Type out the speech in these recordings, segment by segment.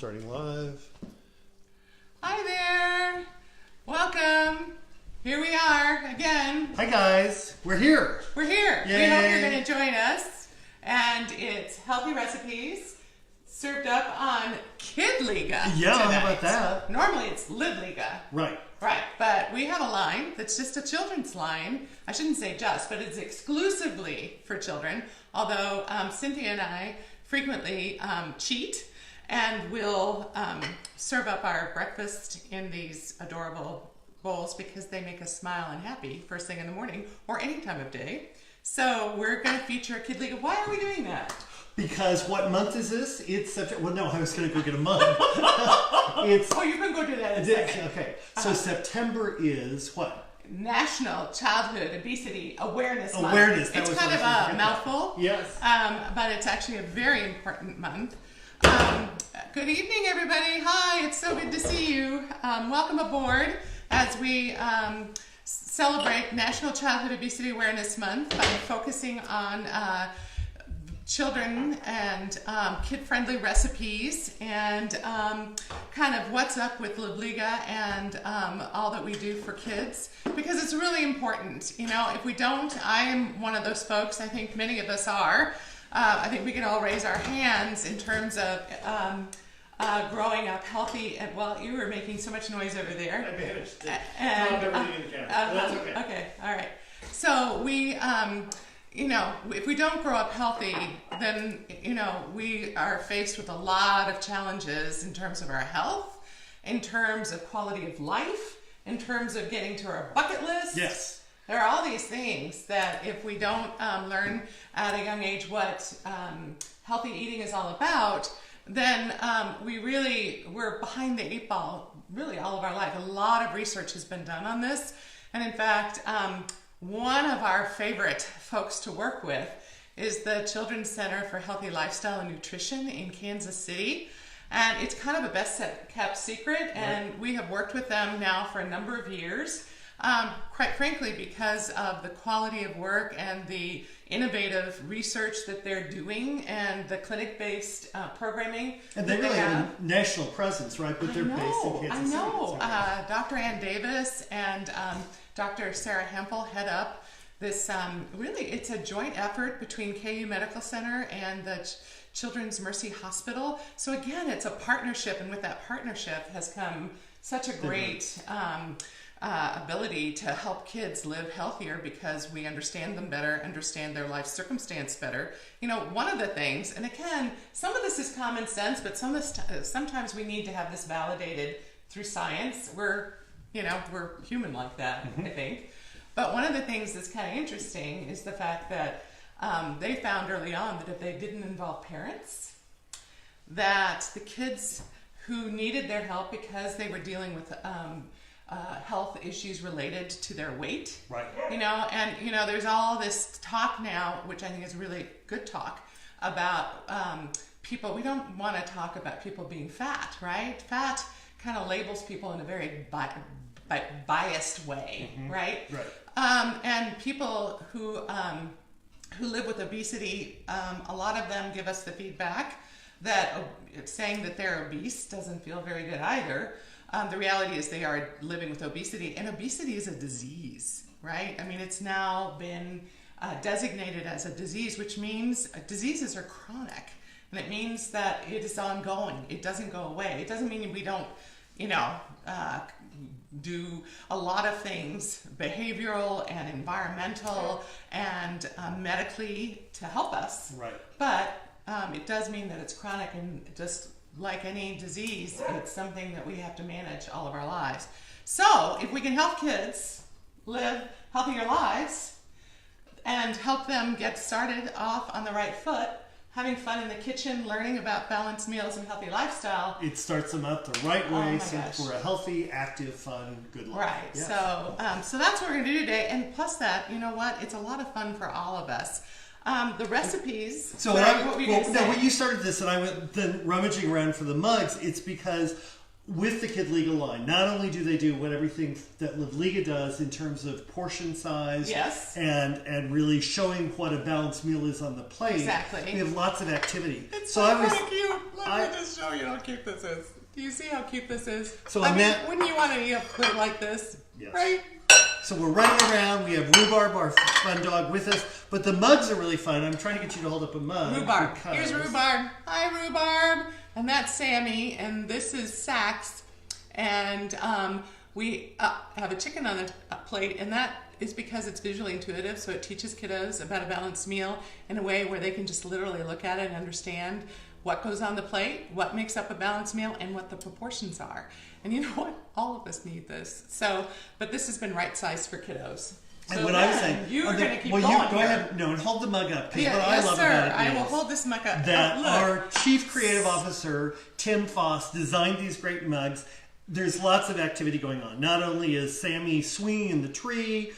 Starting live. Hi there. Welcome. Here we are again. Hi guys. We're here. We're here. Yay. We hope you're going to join us. And it's healthy recipes served up on Kidliga Yeah, tonight. how about that? Normally it's Livliga. Right. Right, but we have a line that's just a children's line. I shouldn't say just, but it's exclusively for children. Although Cynthia and I frequently cheat and we'll serve up our breakfast in these adorable bowls because they make us smile and happy first thing in the morning or any time of day. So we're going to feature Kidliga. Why are we doing that? Because what month is this? It's September. Well, no, I was going to go get a mug. Oh, you can go do that in a second. Okay, so September is what? National Childhood Obesity Awareness Month. Awareness. It's kind of a mouthful. Yes. But it's actually a very important month. Good evening, everybody. Hi, it's so good to see you. Welcome aboard as we celebrate National Childhood Obesity Awareness Month by focusing on children and kid-friendly recipes and kind of what's up with Livliga and all that we do for kids, because it's really important. You know, if we don't, I am one of those folks, I think many of us are, I think we can all raise our hands in terms of growing up healthy. And well, you were making so much noise over there. I managed to And, drop everything in the camera. That's okay. Okay, all right. So we, you know, if we don't grow up healthy, then, you know, we are faced with a lot of challenges in terms of our health, in terms of quality of life, in terms of getting to our bucket list. Yes. There are all these things that if we don't learn at a young age what healthy eating is all about, then we're behind the eight ball really all of our life. A lot of research has been done on this. And in fact, one of our favorite folks to work with is the Children's Center for Healthy Lifestyle and Nutrition in Kansas City. And it's kind of a best kept secret, and we have worked with them now for a number of years. Quite frankly, because of the quality of work and the innovative research that they're doing and the clinic-based programming. And they really have a national presence, right? But they're based in Kansas City. I know. Dr. Ann Davis and Dr. Sarah Hempel head up this, really, it's a joint effort between KU Medical Center and the Children's Mercy Hospital. So again, it's a partnership, and with that partnership has come such a great ability to help kids live healthier because we understand them better, understand their life circumstance better. You know, one of the things, and again, some of this is common sense, but sometimes we need to have this validated through science. We're human like that, I think. But one of the things that's kind of interesting is the fact that they found early on that if they didn't involve parents, that the kids who needed their help because they were dealing with health issues related to their weight. Right. You know, and you know, there's all this talk now, which I think is really good talk, about people. We don't want to talk about people being fat, right? Fat kind of labels people in a very biased way, right? Right. And people who live with obesity, a lot of them give us the feedback that saying that they're obese doesn't feel very good either. The reality is they are living with obesity, and obesity is a disease, right? I mean, it's now been designated as a disease, which means diseases are chronic, and it means that it is ongoing. It doesn't go away. It doesn't mean we don't, do a lot of things, behavioral and environmental and medically to help us. Right. But it does mean that it's chronic, and just like any disease, it's something that we have to manage all of our lives. So if we can help kids live healthier lives and help them get started off on the right foot, having fun in the kitchen, learning about balanced meals and healthy lifestyle. It starts them out the right way for a healthy, active, fun, good life. Right. Yes. So that's what we're going to do today. And plus that, you know what? It's a lot of fun for all of us. The recipes. So when you started this and I went then rummaging around for the mugs, it's because with the Livliga line, not only do they do everything that Livliga does in terms of portion size, yes, and really showing what a balanced meal is on the plate. Exactly. We have lots of activity. It's so cute. Look at this, show you how cute this is. Do you see how cute this is? So wouldn't you want to eat a plate like this? Yes. Right? So we're running around. We have Rhubarb, our fun dog, with us. But the mugs are really fun. I'm trying to get you to hold up a mug. Rhubarb. Here's Rhubarb. Hi, Rhubarb. And that's Sammy. And this is Sax. And we have a chicken on the plate. And that is because it's visually intuitive. So it teaches kiddos about a balanced meal in a way where they can just literally look at it and understand what goes on the plate, what makes up a balanced meal, and what the proportions are. And you know what? All of us need this. So, but this has been right-sized for kiddos. And so what I was saying, you were going to keep going. Go ahead, no, and hold the mug up. Because what I love about it I will hold this mug up. That our chief creative officer, Tim Foss, designed these great mugs. There's lots of activity going on. Not only is Sammy swinging in the tree,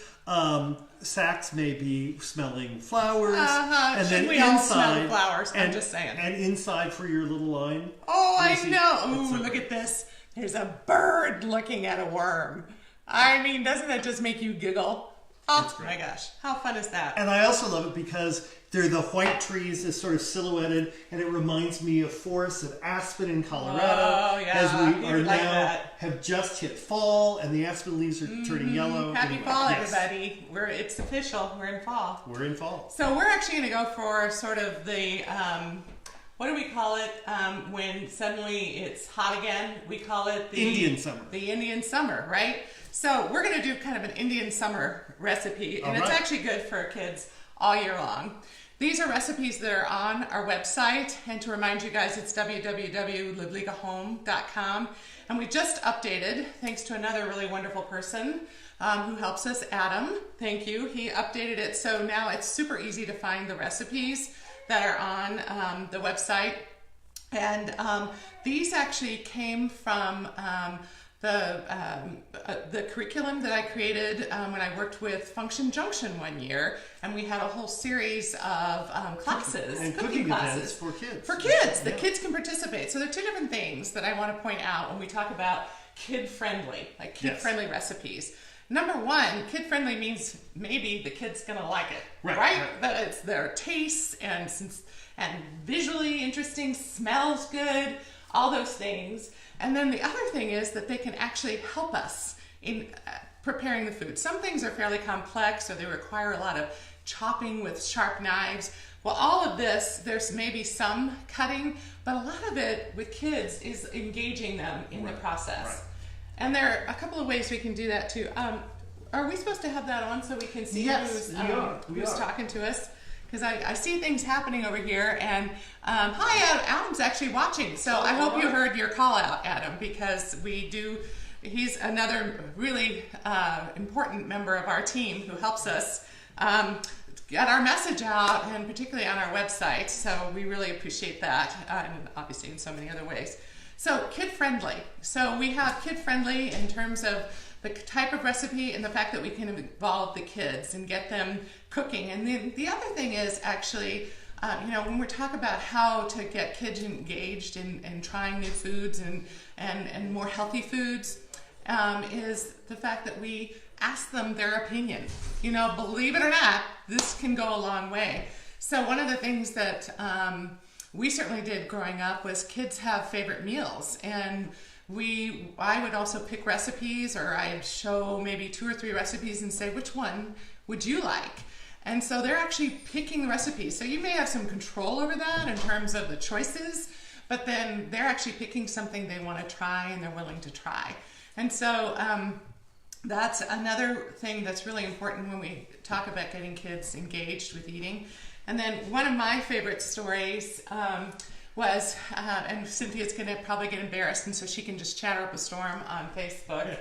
Sax may be smelling flowers, and then we inside, all smell flowers. I'm just saying. And inside for your little line. Oh, I know. Ooh, look at this. There's a bird looking at a worm. I mean, doesn't that just make you giggle? Oh my gosh, how fun is that? And I also love it because they're the white trees is sort of silhouetted, and it reminds me of forests of aspen in Colorado. Oh, yeah. As we are like now that. Have just hit fall, and the aspen leaves are turning yellow. Happy fall, yes. everybody! It's official. We're in fall. We're in fall. So we're actually going to go for sort of the what do we call it when suddenly it's hot again? We call it the Indian summer. The Indian summer, right? So we're going to do kind of an Indian summer recipe, and it's actually good for kids all year long. These are recipes that are on our website, and to remind you guys, it's www.livligahome.com, and we just updated, thanks to another really wonderful person who helps us, Adam. Thank you. He updated it, so now it's super easy to find the recipes that are on the website, and these actually came from the curriculum that I created when I worked with Function Junction one year, and we had a whole series of classes, and cooking classes for kids. For kids, the kids can participate. So there are two different things that I want to point out when we talk about kid-friendly, like kid-friendly recipes. Number one, kid-friendly means maybe the kid's gonna like it, right? That it's their tastes and visually interesting, smells good, all those things. And then the other thing is that they can actually help us in preparing the food. Some things are fairly complex, or they require a lot of chopping with sharp knives. Well, all of this, there's maybe some cutting, but a lot of it with kids is engaging them in the process. Right. And there are a couple of ways we can do that too. Are we supposed to have that on so we can see who's talking to us? Because I see things happening over here, and hi, Adam's actually watching. So I hope you heard your call out, Adam, because he's another really important member of our team who helps us get our message out, and particularly on our website. So we really appreciate that, and obviously in so many other ways. So kid-friendly. So we have kid-friendly in terms of the type of recipe and the fact that we can involve the kids and get them cooking. And then the other thing is actually, when we talk about how to get kids engaged in trying new foods and more healthy foods, is the fact that we ask them their opinion. Believe it or not, this can go a long way. So one of the things that we certainly did growing up was kids have favorite meals, and I would also pick recipes, or I'd show maybe 2 or 3 recipes and say, which one would you like? And so they're actually picking the recipes. So you may have some control over that in terms of the choices, but then they're actually picking something they want to try and they're willing to try. And so that's another thing that's really important when we talk about getting kids engaged with eating. And then one of my favorite stories was, and Cynthia's going to probably get embarrassed, and so she can just chatter up a storm on Facebook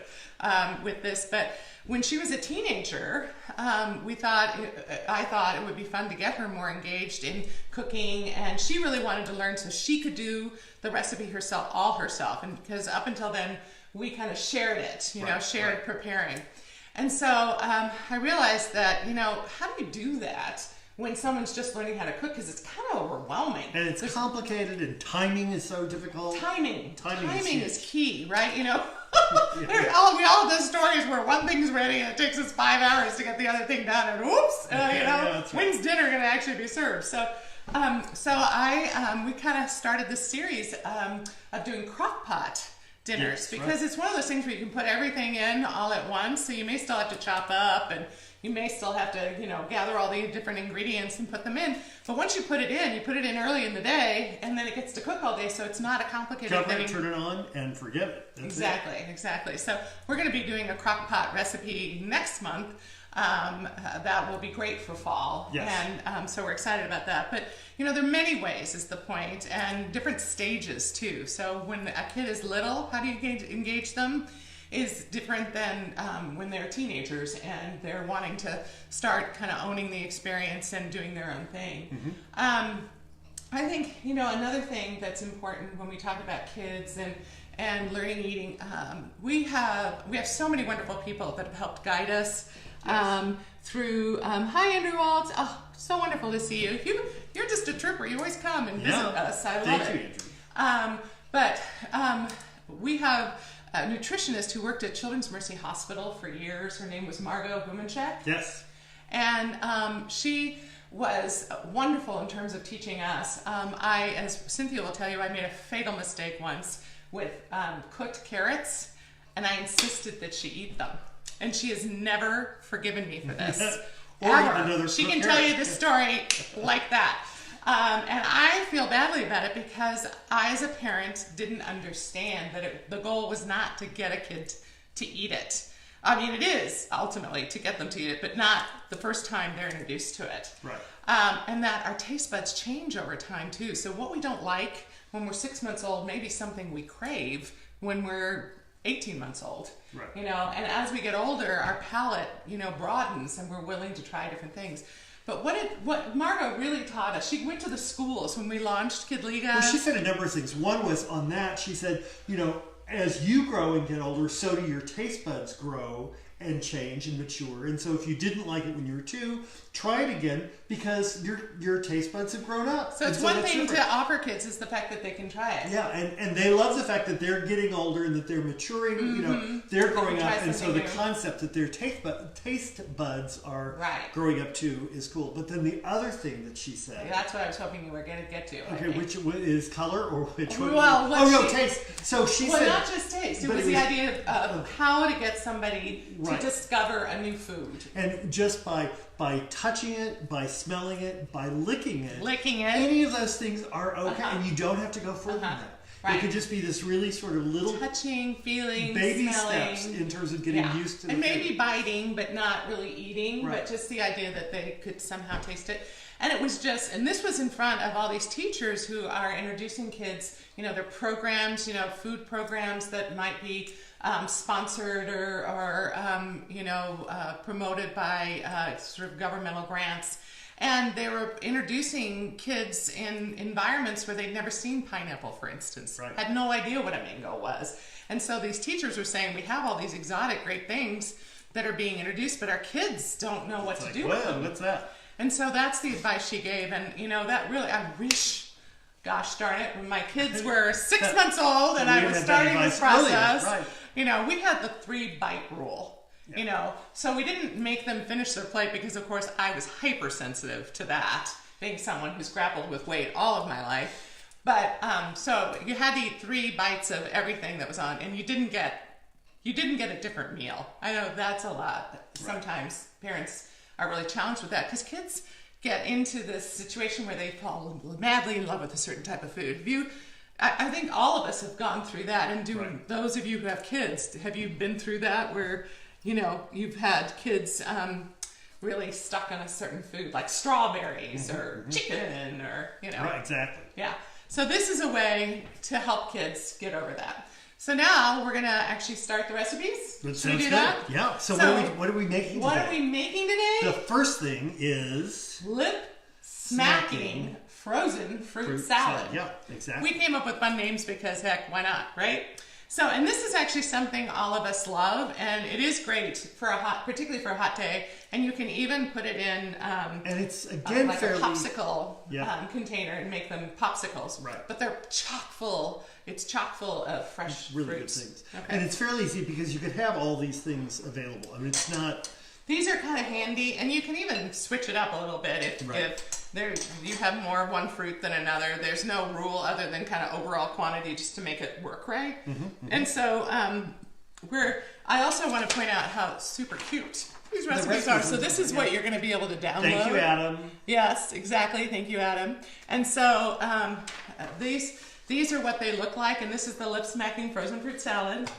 with this. But when she was a teenager, I thought it would be fun to get her more engaged in cooking, and she really wanted to learn so she could do the recipe herself. And because up until then, we kind of shared it, preparing. And so I realized that, how do you do that when someone's just learning how to cook, because it's kind of overwhelming. And it's complicated, and timing is so difficult. Timing is huge. key, right? You know, Yeah. we all have those stories where one thing's ready and it takes us 5 hours to get the other thing done, and whoops, that's right. when's dinner going to actually be served? So, we kind of started this series of doing crock pot dinners, because it's one of those things where you can put everything in all at once. So you may still have to chop up, and you may still have to, gather all the different ingredients and put them in. But once you put it in early in the day, and then it gets to cook all day, so it's not a complicated Cover thing. it, turn it on, and forget it. That's Exactly. So we're going to be doing a crock pot recipe next month. That will be great for fall. Yes. And so we're excited about that. But, there are many ways is the point, and different stages too. So when a kid is little, how do you engage them is different than when they're teenagers and they're wanting to start kind of owning the experience and doing their own thing. I think, another thing that's important when we talk about kids and learning eating, we have so many wonderful people that have helped guide us through. Hi, Andrew Waltz. Oh, so wonderful to see you. You're just a trooper. You always come and visit us. I love it. Thank you, Andrew. We have a nutritionist who worked at Children's Mercy Hospital for years. Her name was Margot Gumanchek. Yes. And she was wonderful in terms of teaching us. As Cynthia will tell you, I made a fatal mistake once with cooked carrots, and I insisted that she eat them. And she has never forgiven me for this. Ever. She can tell you this story like that. And I feel badly about it because I, as a parent, didn't understand that the goal was not to get a kid to eat it. I mean, it is ultimately to get them to eat it, but not the first time they're introduced to it. Right. And that our taste buds change over time too. So what we don't like when we're 6 months old may be something we crave when we're 18 months old. Right. And as we get older, our palate, broadens and we're willing to try different things. But what Margot really taught us, she went to the schools when we launched Livliga. Well, she said a number of things. One was on that, she said, as you grow and get older, so do your taste buds grow and change and mature. And so if you didn't like it when you were 2, try it again, because your taste buds have grown up. So it's one thing to offer kids is the fact that they can try it. Yeah, and they love the fact that they're getting older and that they're maturing, they're growing up, and so the concept that their taste buds are growing up too is cool. But then the other thing that she said... That's what I was hoping you were going to get to. Okay, which is color or which one? Well, taste. So she said... Well, not just taste. It was the idea of how to get somebody to discover a new food. And just by touching it, by smelling it, by licking it, any of those things are okay, and you don't have to go further than that. Right. It could just be this really sort of little touching, feeling, baby smelling steps in terms of getting used to the and maybe food. Biting, but not really eating, but just the idea that they could somehow taste it. And it was and this was in front of all these teachers who are introducing kids, their programs, food programs that might be sponsored or promoted by sort of governmental grants. And they were introducing kids in environments where they'd never seen pineapple, for instance. Right. Had no idea what a mango was. And so these teachers were saying, we have all these exotic, great things that are being introduced, but our kids don't know what to do with them. What's that? And so that's the advice she gave. And, that really, I wish, gosh darn it, when my kids were 6 months old and I was starting this process, we had the 3-bite rule. So we didn't make them finish their plate because, of course, I was hypersensitive to that, being someone who's grappled with weight all of my life. But so you had to eat 3 bites of everything that was on, and you didn't get a different meal. I know that's a lot. Sometimes parents are really challenged with that because kids get into this situation where they fall madly in love with a certain type of food. I think all of us have gone through that, and those of you who have kids, have you been through that where you've had kids really stuck on a certain food like strawberries or chicken or Right, exactly. Yeah. So this is a way to help kids get over that. So now we're gonna actually start the recipes. Should we do that? Yeah. So what are we making today? What are we making today? The first thing is lip smacking frozen fruit salad. Yeah, exactly. We came up with fun names because heck, why not, right? So, and this is actually something all of us love, and it is great for particularly for a hot day. And you can even put it in, and it's again like fairly, a popsicle yeah. container and make them popsicles. Right. But they're chock full. It's chock full of fresh really fruits. good things. Okay. And it's fairly easy because you could have all these things available. I mean, it's not. These are kind of handy, and you can even switch it up a little bit if you have more of one fruit than another. There's no rule other than kind of overall quantity just to make it work right. And so I also want to point out how super cute these recipes are. So this is what you're going to be able to download. Thank you, Adam. Yes, exactly. Thank you, Adam. And so these are what they look like, and this is the lip-smacking frozen fruit salad.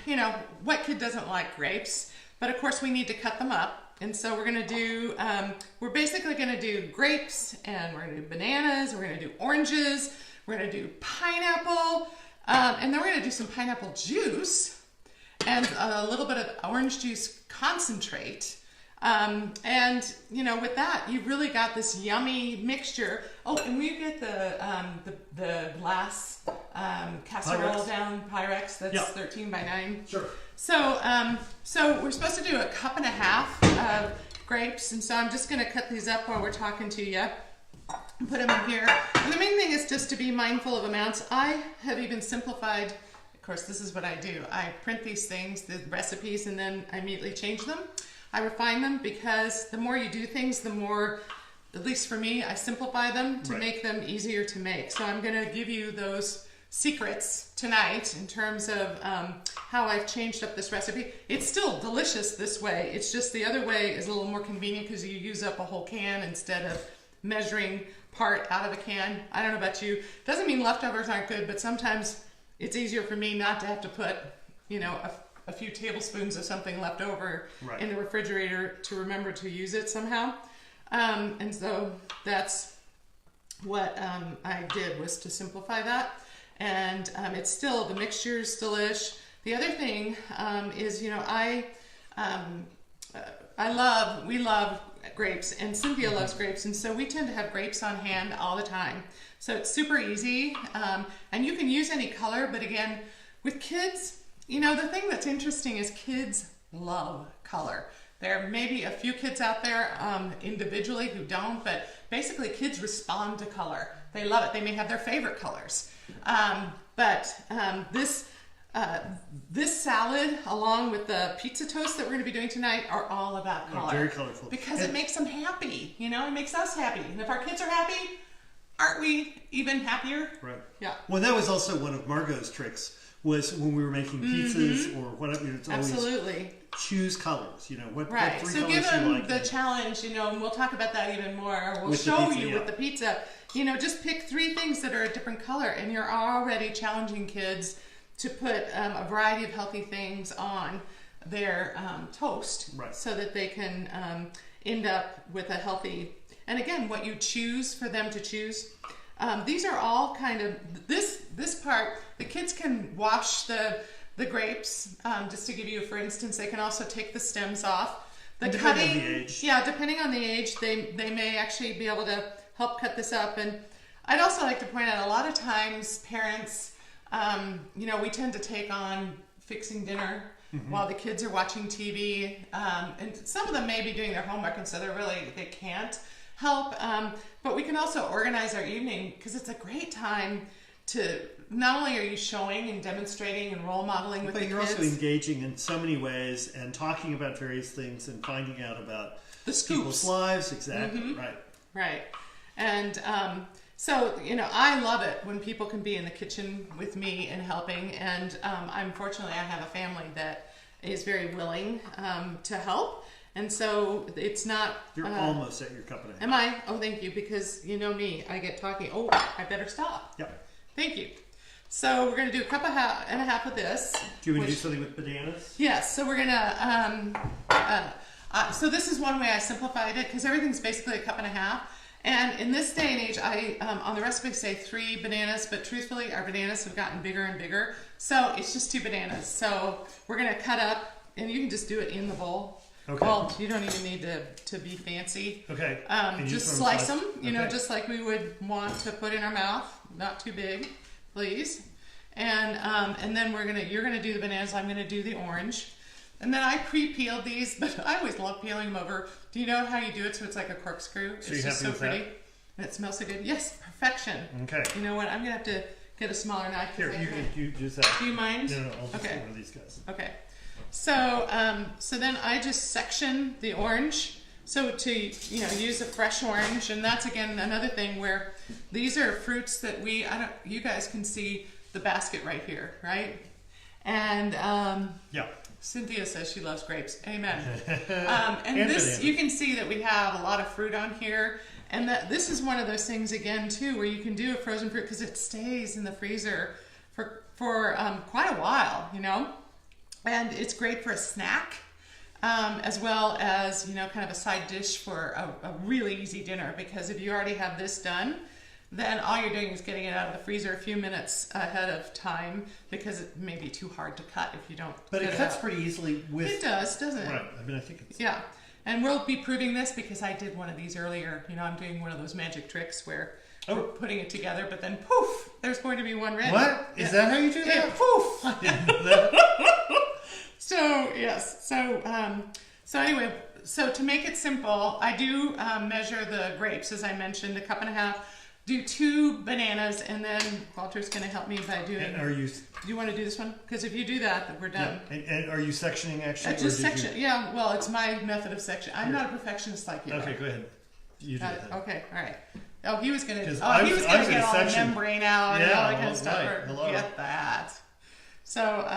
You know, what kid doesn't like grapes? But of course we need to cut them up. And so we're gonna do, we're basically gonna do grapes, and we're gonna do bananas, we're gonna do oranges, we're gonna do pineapple, and then we're gonna do some pineapple juice and a little bit of orange juice concentrate. And you know, with that, you've really got this yummy mixture. Oh, and we get the glass casserole Pyrex. down Pyrex that's 13 by 9. Sure. So so we're supposed to do a cup and a half of grapes, and so I'm just going to cut these up while we're talking to you. Put them in here. And the main thing is just to be mindful of amounts. I have even simplified. Of course, this is what I do. I print these things, the recipes, and then I immediately change them. I refine them because the more you do things, the more, at least for me, I simplify them to make them easier to make. So I'm going to give you those secrets tonight in terms of how I've changed up this recipe. It's still delicious this way. It's just the other way is a little more convenient because you use up a whole can instead of measuring part out of a can. I don't know about you. Doesn't mean leftovers aren't good, but sometimes it's easier for me not to have to put, you know, a few tablespoons of something left over in the refrigerator to remember to use it somehow. And so that's what I did, was to simplify that. And it's still, the mixture's delish. The other thing is, you know, we love grapes, and Cynthia loves grapes, and so we tend to have grapes on hand all the time. So it's super easy, and you can use any color, but again, with kids, you know, the thing that's interesting is kids love color. There may be a few kids out there individually who don't, but basically kids respond to color. They love it. They may have their favorite colors. This salad, along with the pizza toast that we're going to be doing tonight, are all about color. Very colorful. Because it makes them happy. You know, it makes us happy. And if our kids are happy, aren't we even happier? Right. Yeah. Well, that was also one of Margot's tricks, was when we were making pizzas or whatever. It's always choose colors. You know, what three colors so give them you like. the challenge, you know, and we'll talk about that even more. We'll With show the pizza, you with the pizza. You know, just pick 3 things that are a different color, and you're already challenging kids to put a variety of healthy things on their toast, so that they can end up with a healthy. And again, what you choose for them to choose. These are all kind of this part. The kids can wash the grapes. Just to give you, for instance, they can also take the stems off. The depending on the age. Yeah, depending on the age, they may actually be able to help cut this up. And I'd also like to point out, a lot of times parents, you know, we tend to take on fixing dinner while the kids are watching TV, and some of them may be doing their homework, and so they can't help. But we can also organize our evening, because it's a great time to, not only are you showing and demonstrating and role modeling with the kids, but you're also engaging in so many ways and talking about various things and finding out about the scoops. People's lives. Exactly. Right. And so, you know, I love it when people can be in the kitchen with me and helping. And unfortunately, I have a family that is very willing to help. And so it's not... You're almost at your cup and a half. Am I? Oh, thank you. Because you know me, I get talking. Oh, I better stop. Yep. Thank you. So we're going to do a cup and a half of this. Do you want to do something with bananas? Yes. So we're going to... so this is one way I simplified it, because everything's basically a cup and a half. And in this day and age, I on the recipe say 3 bananas, but truthfully, our bananas have gotten bigger and bigger. So it's just 2 bananas. So we're going to cut up, and you can just do it in the bowl. Okay. Well, you don't even need to be fancy. Okay. Just slice them, you know, just like we would want to put in our mouth. Not too big, please. And then you're gonna do the bananas. I'm gonna do the orange. And then I pre-peeled these, but I always love peeling them over. Do you know how you do it so it's like a corkscrew? So it's you just happy so with pretty. that? And it smells so good. Yes, perfection. Okay. You know what? I'm gonna have to get a smaller knife. Here, you use that. Do you mind? No, I'll just Okay. do one of these guys. Okay. So then I just section the orange. So to use a fresh orange, and that's again another thing where these are fruits that you guys can see the basket right here, right? And yeah. Cynthia says she loves grapes. Amen. And this, bananas. you can see that we have a lot of fruit on here. And that this is one of those things, again, too, where you can do a frozen fruit because it stays in the freezer for quite a while, And it's great for a snack, as well as, kind of a side dish for a really easy dinner. Because if you already have this done, then all you're doing is getting it out of the freezer a few minutes ahead of time because it may be too hard to cut if you don't. But it cuts pretty easily with. It does, doesn't it? Right. I mean, I think it's. Yeah. And we'll be proving this because I did one of these earlier. I'm doing one of those magic tricks where we're putting it together, but then poof, there's going to be one ready. What? Is that how you do that? Yeah, poof. I didn't know that. So, yes. So anyway, so to make it simple, I do measure the grapes, as I mentioned, 1.5 cups. Do 2 bananas, and then Walter's going to help me by doing. And are you? Do you want to do this one? Because if you do that, then we're done. Yeah. And are you sectioning actually? Just section. Yeah. Well, it's my method of section. I'm not a perfectionist like you. Okay, go ahead. You do it. Okay. All right. Oh, he was gonna. I He was was gonna get all the section. membrane out and all that kind of stuff. Right. Or Hello. get that. So,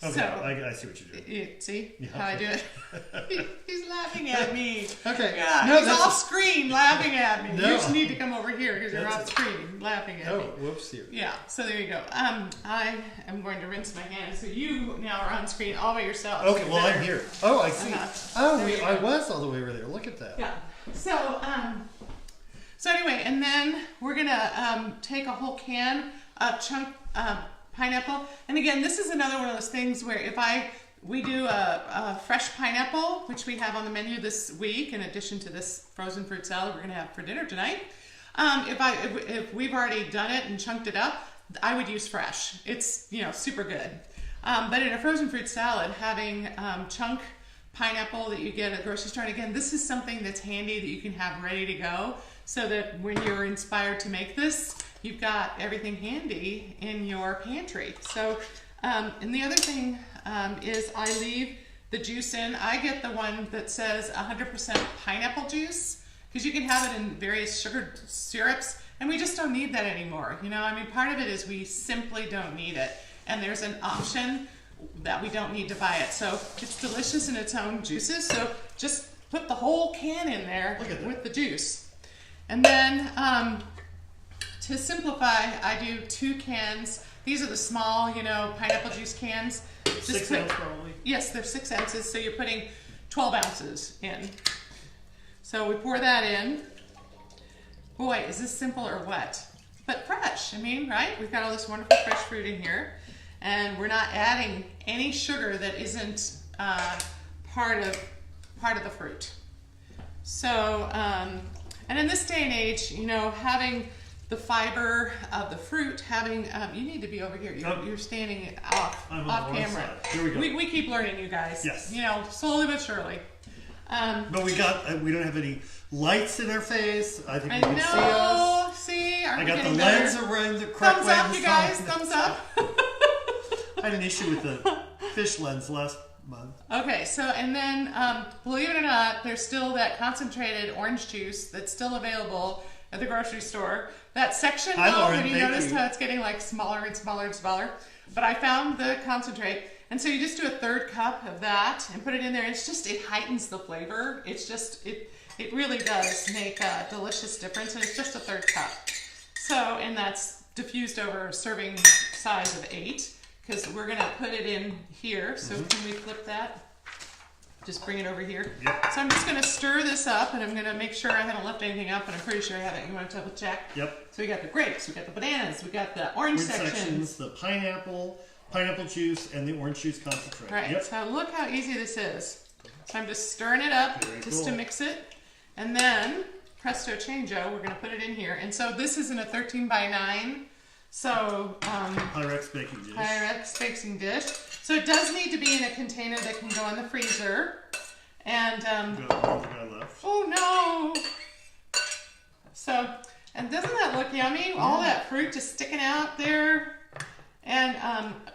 Okay, so I see what you're doing. you see Yeah, how I do it? He's laughing at me. Okay. Yeah, No, he's that's off screen laughing at me. No. You just need to come over here because you're That's off screen laughing at Oh, me. whoops here. Yeah, so there you go. I am going to rinse my hands. So you now are on screen all by yourself. Okay, well Better- I'm here. Oh, I see. There you I go. was all the way over there. Look at that. Yeah. So anyway, and then we're gonna take a whole can of chunk pineapple. And again, this is another one of those things where we do a fresh pineapple, which we have on the menu this week, in addition to this frozen fruit salad we're gonna have for dinner tonight. If we've already done it and chunked it up, I would use fresh. It's super good. But in a frozen fruit salad, having chunk pineapple that you get at the grocery store, and again, this is something that's handy that you can have ready to go, so that when you're inspired to make this, you've got everything handy in your pantry. So, and the other thing is I leave the juice in. I get the one that says 100% pineapple juice, because you can have it in various sugar syrups, and we just don't need that anymore. Part of it is we simply don't need it, and there's an option that we don't need to buy it. So it's delicious in its own juices. So just put the whole can in there with the juice. And then to simplify, I do 2 cans. These are the small, pineapple juice cans. 6 ounces probably. Yes, they're 6 ounces. So you're putting 12 ounces in. So we pour that in. Boy, is this simple or what? But fresh, right? We've got all this wonderful fresh fruit in here. And we're not adding any sugar that isn't part of the fruit. So, and in this day and age, having the fiber of the fruit, you need to be over here. You're standing off camera. Here we go. We keep learning, you guys. Yes. Slowly but surely. But we don't have any lights in our face. I think I you can see us. know. See, I got the lens around the correct Thumbs way. up, you guys. Thumbs up. I had an issue with the fish lens last month. Okay, so and then believe it or not, there's still that concentrated orange juice that's still available at the grocery store. That section, Hi, Lauren, have you thank noticed you. how it's getting like smaller and smaller and smaller? But I found the concentrate, and so you just do a 1/3 cup of that and put it in there. It heightens the flavor. It really does make a delicious difference, and it's just a 1/3 cup. So, and that's diffused over a serving size of 8. Because we're going to put it in here. So can we flip that? Just bring it over here. Yep. So I'm just going to stir this up, and I'm going to make sure I haven't left anything up, and I'm pretty sure I haven't. You want to double check? Yep. So we got the grapes, we got the bananas, we got the orange sections. The pineapple juice, and the orange juice concentrate. Right. Yep. So look how easy this is. So I'm just stirring it up to mix it. And then, presto changeo, we're going to put it in here. And so this is in a 13 by 9 So, Pyrex baking dish. Pyrex baking dish. So it does need to be in a container that can go in the freezer. And, Got one guy left. oh no! So, and doesn't that look yummy? Yeah. All that fruit just sticking out there. And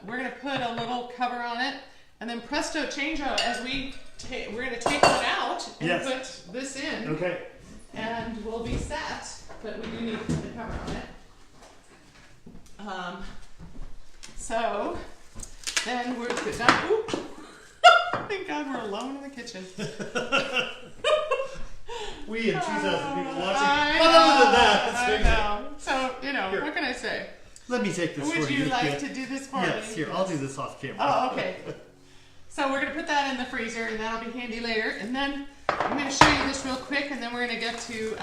we're gonna put a little cover on it. And then presto changeo, as we're gonna take one out and put this in. Okay. And we'll be set, but we do need to put the cover on it. So then we're good. Thank God we're alone in the kitchen. We and 2,000 people watching. I know. So, here. What can I say? Let me take this for you. Would you like to do this for me? Yes, here, I'll do this off camera. Oh, okay. So we're going to put that in the freezer, and that'll be handy later. And then I'm going to show you this real quick, and then we're going to get to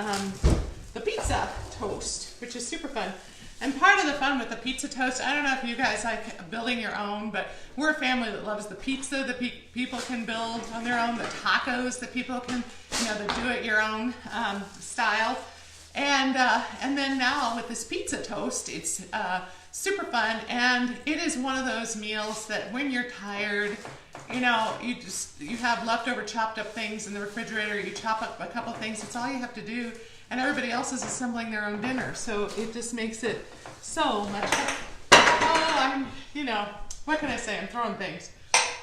the pizza toast, which is super fun. And part of the fun with the pizza toast, I don't know if you guys like building your own, but we're a family that loves the pizza that people can build on their own, the tacos that people can, the do-it-your-own style. And then now with this pizza toast, it's super fun, and it is one of those meals that when you're tired, you have leftover chopped up things in the refrigerator, you chop up a couple things, it's all you have to do, and everybody else is assembling their own dinner, so it just makes it so much fun. What can I say? I'm throwing things.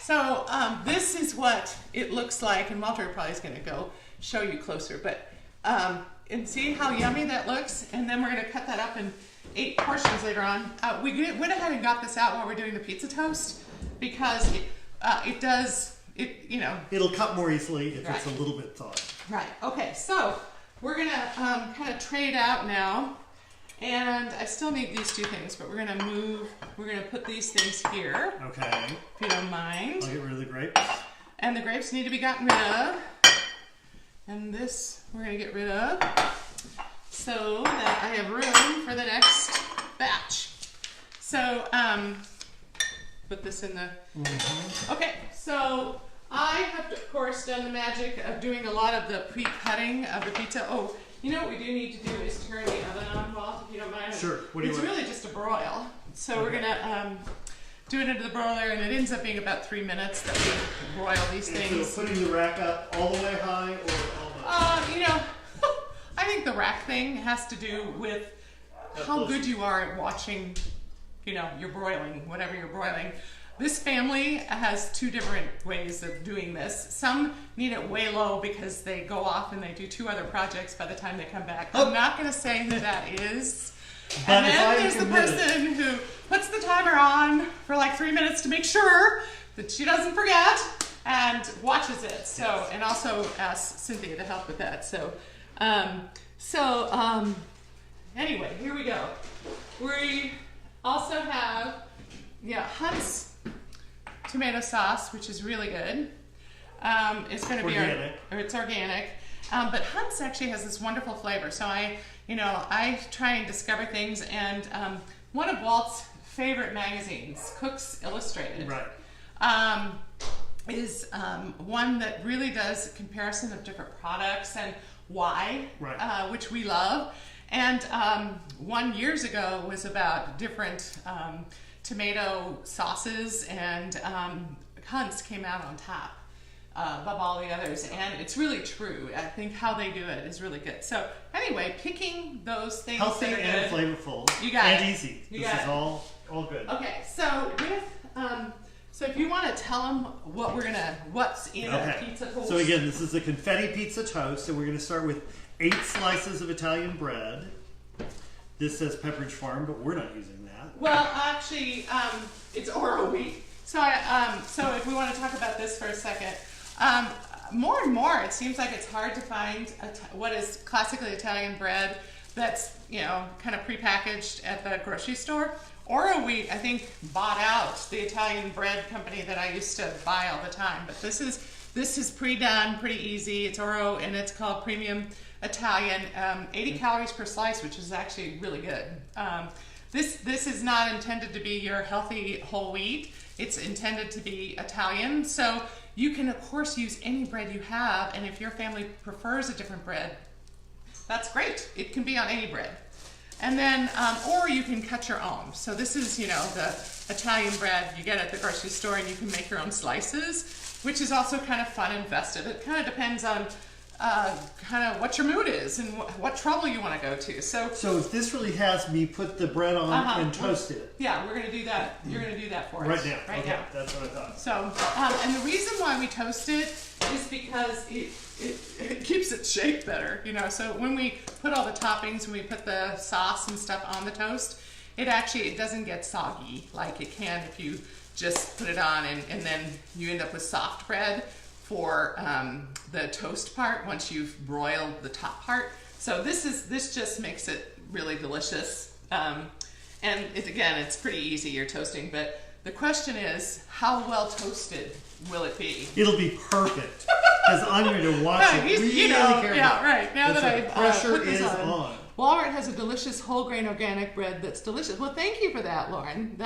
So this is what it looks like, and Walter probably is going to go show you closer, but and see how yummy that looks, and then we're going to cut that up in 8 portions later on. We went ahead and got this out while we're doing the pizza toast because it'll cut more easily if it's a little bit thawed. Right. Okay. So we're gonna kind of trade out now, and I still need these 2 things, but we're gonna put these things here. Okay. If you don't mind. I'll get rid of the grapes. And the grapes need to be gotten rid of. And this we're going to get rid of so that I have room for the next batch. So, put this in the... Mm-hmm. Okay, so I have, of course, done the magic of doing a lot of the pre-cutting of the pizza. Oh, what we do need to do is turn the oven on, Walt, if you don't mind. Sure. What do you want? It's really just a broil. So we're going to... do it into the broiler, and it ends up being about 3 minutes that we broil these things. So putting the rack up all the way high or I think the rack thing has to do with how good you are at watching, you're broiling, whatever you're broiling. This family has 2 different ways of doing this. Some need it way low because they go off and they do 2 other projects by the time they come back. I'm not going to say who that is. And then there's the person who puts the timer on for like 3 minutes to make sure that she doesn't forget and watches it. So, and also asks Cynthia to help with that. So, anyway, here we go. We also have, Hunt's tomato sauce, which is really good. It's going to be it's organic. But Hunt's actually has this wonderful flavor. So I try and discover things, and one of Walt's favorite magazines, Cooks Illustrated, is one that really does a comparison of different products and why, which we love. And one years ago was about different tomato sauces, and Hunt's came out on top above all the others, and it's really true. I think how they do it is really good. So anyway, picking those things healthy that are and good, flavorful, and easy. This is all good. Okay, so with so if you want to tell them what's in a pizza toast. So again, this is a confetti pizza toast, and we're going to start with 8 slices of Italian bread. This says Pepperidge Farm, but we're not using that. Well, actually, it's Oro wheat. So so if we want to talk about this for a second. More and more, it seems like it's hard to find what is classically Italian bread that's, kind of prepackaged at the grocery store. Oro Wheat, I think, bought out the Italian bread company that I used to buy all the time. But this is pre-done, pretty easy. It's Oro, and it's called Premium Italian. 80 calories per slice, which is actually really good. This is not intended to be your healthy whole wheat. It's intended to be Italian. So you can, of course, use any bread you have, and if your family prefers a different bread, that's great. It can be on any bread. And then, or you can cut your own. So this is, you know, the Italian bread you get at the grocery store, and you can make your own slices, which is also kind of fun and festive. It kind of depends on kind of what your mood is and what trouble you want to go to. So if this really has me put the bread on and toast it. Yeah, we're going to do that. You're going to do that for us. Right now. Right okay, now. That's what I thought. So, and the reason why we toast it is because it keeps its shape better, you know. So when we put all the toppings, when we put the sauce and stuff on the toast, it doesn't get soggy like it can if you just put it on and then you end up with soft bread for the toast part once you've broiled the top part. So this just makes it really delicious. And it's pretty easy, you're toasting, but the question is, how well toasted will it be? It'll be perfect, because I'm going to watch it really carefully. Yeah, right. Now that I pressure put this is on. Walmart has a delicious whole grain organic bread that's delicious. Well, thank you for that, Lauren.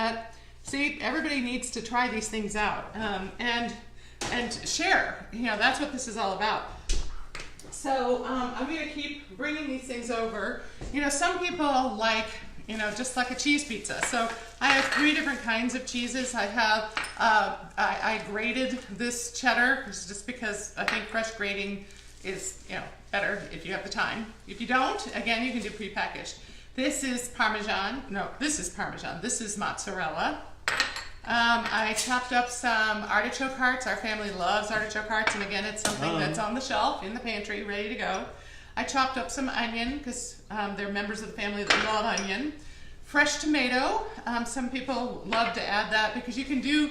See, everybody needs to try these things out and share. You know, that's what this is all about. So I'm going to keep bringing these things over. You know, some people like, you know, just like a cheese pizza. So I have 3 different kinds of cheeses. I have, I grated this cheddar just because I think fresh grating is, you know, better if you have the time. If you don't, again, you can do prepackaged. This is Parmesan. No, this is Parmesan. This is mozzarella. I chopped up some artichoke hearts. Our family loves artichoke hearts, and again, it's something that's on the shelf in the pantry, ready to go. I chopped up some onion because they're members of the family that love onion. Fresh tomato. Some people love to add that because you can do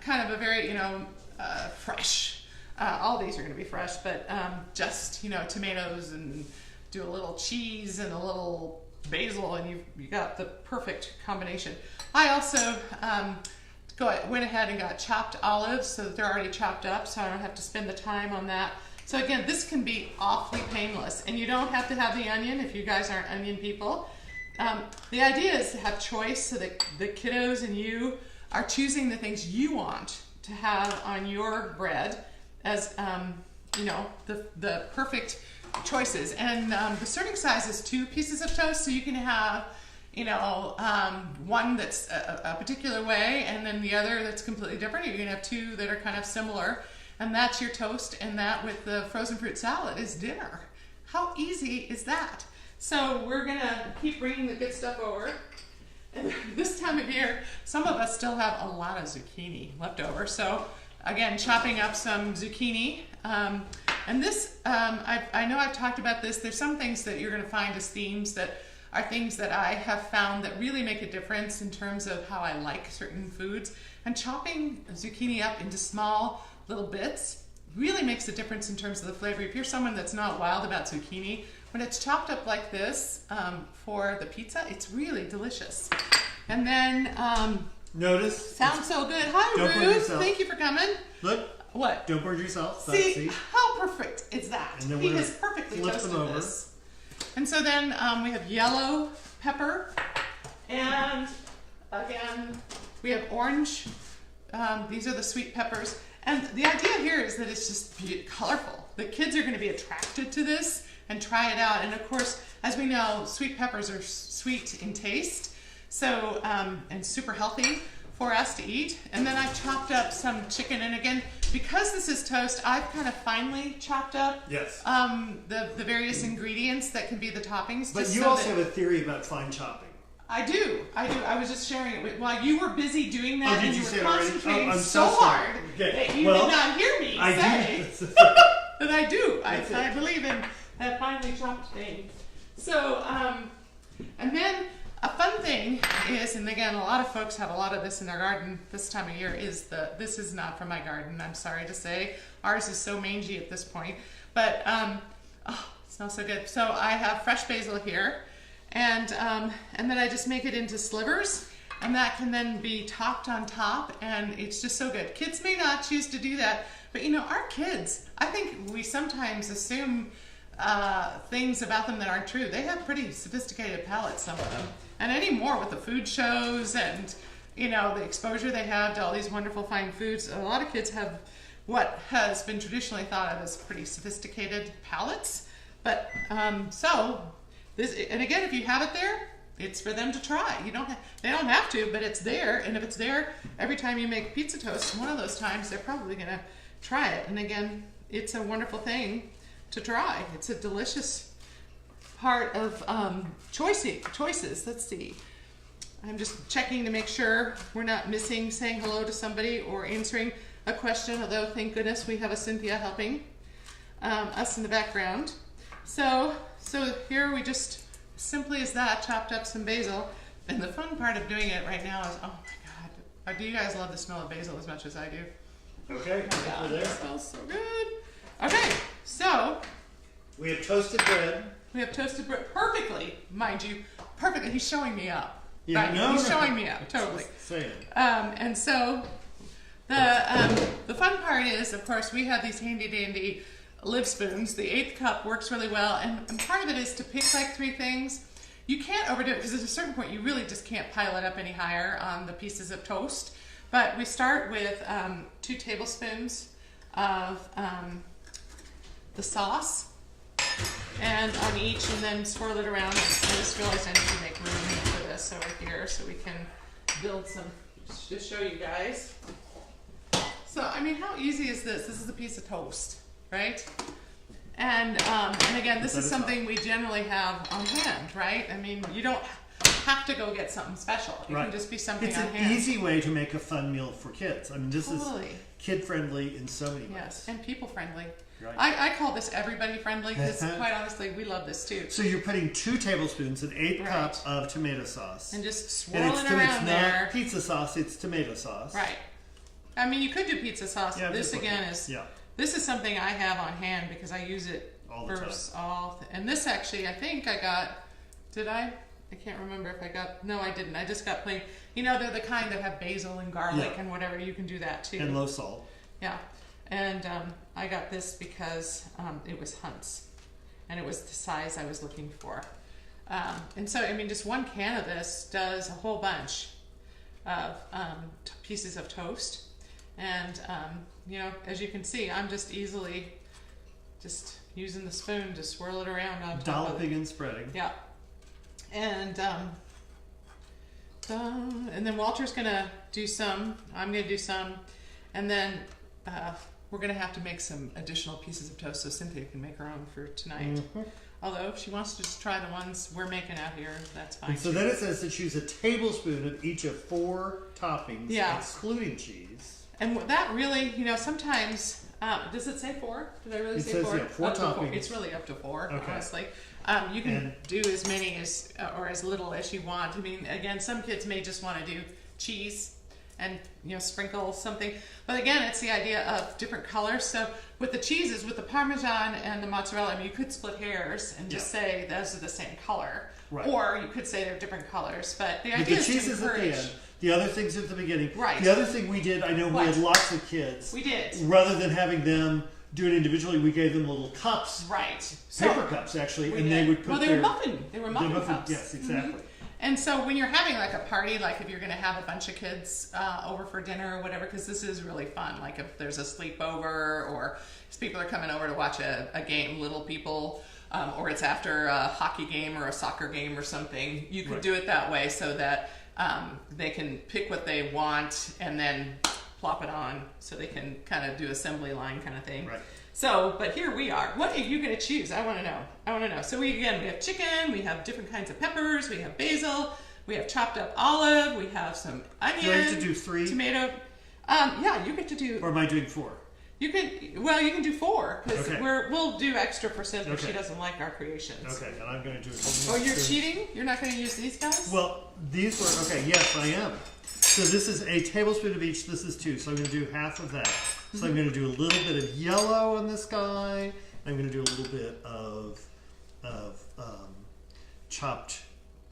kind of a very, you know, fresh. All these are going to be fresh, but just, you know, tomatoes, and do a little cheese and a little basil, and you got the perfect combination. I also went ahead and got chopped olives, so that they're already chopped up, so I don't have to spend the time on that. So again, this can be awfully painless, and you don't have to have the onion if you guys aren't onion people. The idea is to have choice, so that the kiddos and you are choosing the things you want to have on your bread as, you know, the perfect choices. And the serving size is 2 pieces of toast, so you can have, you know, one that's a particular way, and then the other that's completely different. You can have 2 that are kind of similar. And that's your toast, and that with the frozen fruit salad is dinner. How easy is that? So we're gonna keep bringing the good stuff over. And this time of year, some of us still have a lot of zucchini left over. So again, chopping up some zucchini. And this, I know I've talked about this. There's some things that you're gonna find as themes that are things that I have found that really make a difference in terms of how I like certain foods. And chopping zucchini up into small little bits really makes a difference in terms of the flavor. If you're someone that's not wild about zucchini, when it's chopped up like this for the pizza, it's really delicious. And then notice. Sounds so good. Hi, Don't burn Ruth. yourself. Thank you for coming. Look. What? Don't burn yourself. See, how perfect is that? And then He we're has perfectly flip toasted them over. this. And so then we have yellow pepper, and again we have orange. These are the sweet peppers. And the idea here is that it's just colorful. The kids are going to be attracted to this and try it out. And of course, as we know, sweet peppers are sweet in taste, so and super healthy for us to eat. And then I've chopped up some chicken, and again, because this is toast, I've kind of finely chopped up the various ingredients that can be the toppings. But you also have a theory about fine chopping. I do. I was just sharing it while you were busy doing that, did and you you say were it already? concentrating I'm so so hard sorry. Okay. that you Well, did not hear me say that I do. I believe in that finely chopped thing. So, and then a fun thing is, and again, a lot of folks have a lot of this in their garden this time of year, is this is not from my garden, I'm sorry to say. Ours is so mangy at this point. But, oh, it smells so good. So I have fresh basil here. And then I just make it into slivers, and that can then be topped on top, and it's just so good. Kids may not choose to do that, but you know, our kids, I think we sometimes assume things about them that aren't true. They have pretty sophisticated palates, some of them. And anymore with the food shows and, you know, the exposure they have to all these wonderful fine foods, a lot of kids have what has been traditionally thought of as pretty sophisticated palates. But so this, and again, if you have it there, it's for them to try. They don't have to, but it's there. And if it's there every time you make pizza toast, one of those times they're probably going to try it. And again, it's a wonderful thing to try. It's a delicious part of choices. Let's see. I'm just checking to make sure we're not missing saying hello to somebody or answering a question, although thank goodness we have a Cynthia helping us in the background. So here we just simply as that chopped up some basil, and the fun part of doing it right now is, oh my god, do you guys love the smell of basil as much as I do? Okay, Oh there. It smells so good. Okay, so we have toasted bread. We have toasted bread perfectly, mind you, perfectly. He's showing me up. Yeah, right? no, he's showing me up totally. Saying. And so the fun part is, of course, we have these handy dandy Liv spoons. The 1/8 cup works really well, and part of it is to pick like 3 things. You can't overdo it because at a certain point you really just can't pile it up any higher on the pieces of toast. But we start with 2 tablespoons of the sauce, and on each, and then swirl it around. I just realized I need to make room for this over here so we can build some, just to show you guys. So, I mean, how easy is this? This is a piece of toast, right? And again, this is something we generally have on hand, right? I mean, you don't have to go get something special. It can just be something it's on an hand. easy way to make a fun meal for kids. I mean, this Totally. is kid-friendly in so many ways. Yes, and people-friendly. Right. I call this everybody-friendly because, quite honestly, we love this too. So you're putting 2 tablespoons, an 1/8 cup of tomato sauce. And just And swirling around it's there. not pizza sauce, it's tomato sauce. Right. I mean, you could do pizza sauce. Yeah, This again is this is something I have on hand because I use it all the time. And this actually, I think I got. Did I? I can't remember if I got. No, I didn't. I just got plain. You know, they're the kind that have basil and garlic and whatever. You can do that too. And low salt. Yeah. And I got this because it was Hunt's, and it was the size I was looking for. And so, I mean, just 1 can of this does a whole bunch of pieces of toast. And, you know, as you can see, I'm just easily just using the spoon to swirl it around on top of it. Dolloping and spreading. Yeah. And then Walter's going to do some. I'm going to do some. And then we're going to have to make some additional pieces of toast so Cynthia can make her own for tonight. Mm-hmm. Although if she wants to just try the ones we're making out here, that's fine. And so then it says to choose a tablespoon of each of 4 toppings, excluding cheese. And that really, you know, sometimes, does it say 4? Did I really say 4? It says, 4 toppings. 4. It's really up to 4, honestly. You can do as many as, or as little as you want. I mean, again, some kids may just want to do cheese and, you know, sprinkle something. But again, it's the idea of different colors. So with the cheeses, with the Parmesan and the mozzarella, I mean, you could split hairs and just say those are the same color. Right. Or you could say they're different colors. But the idea is cheese is at the end. The other things at the beginning. Right. The other thing we did, I know we had lots of kids. We did. Rather than having them do it individually, we gave them little cups. Right. Paper cups, actually. And they would put they were muffin. They were muffin cups. Yes, exactly. Mm-hmm. And so when you're having like a party, like if you're going to have a bunch of kids over for dinner or whatever, because this is really fun. Like if there's a sleepover or if people are coming over to watch a game, little people, or it's after a hockey game or a soccer game or something, you could do it that way so that they can pick what they want and then plop it on so they can kind of do assembly line kind of thing. Right. So, but here we are. What are you going to choose? I want to know. I want to know. So we have chicken, we have different kinds of peppers, we have basil, we have chopped up olive, we have some onion. Do I have to do 3? Tomato. Yeah, you get to do. Or am I doing 4? You can do 4 because we'll do extra for Cynthia. She doesn't like our creations. Okay, and I'm going to do it. Oh, you're cheating? You're not going to use these guys? Well, these were, yes, I am. So this is a tablespoon of each. This is 2. So I'm going to do half of that. So I'm going to do a little bit of yellow on this guy. I'm going to do a little bit of chopped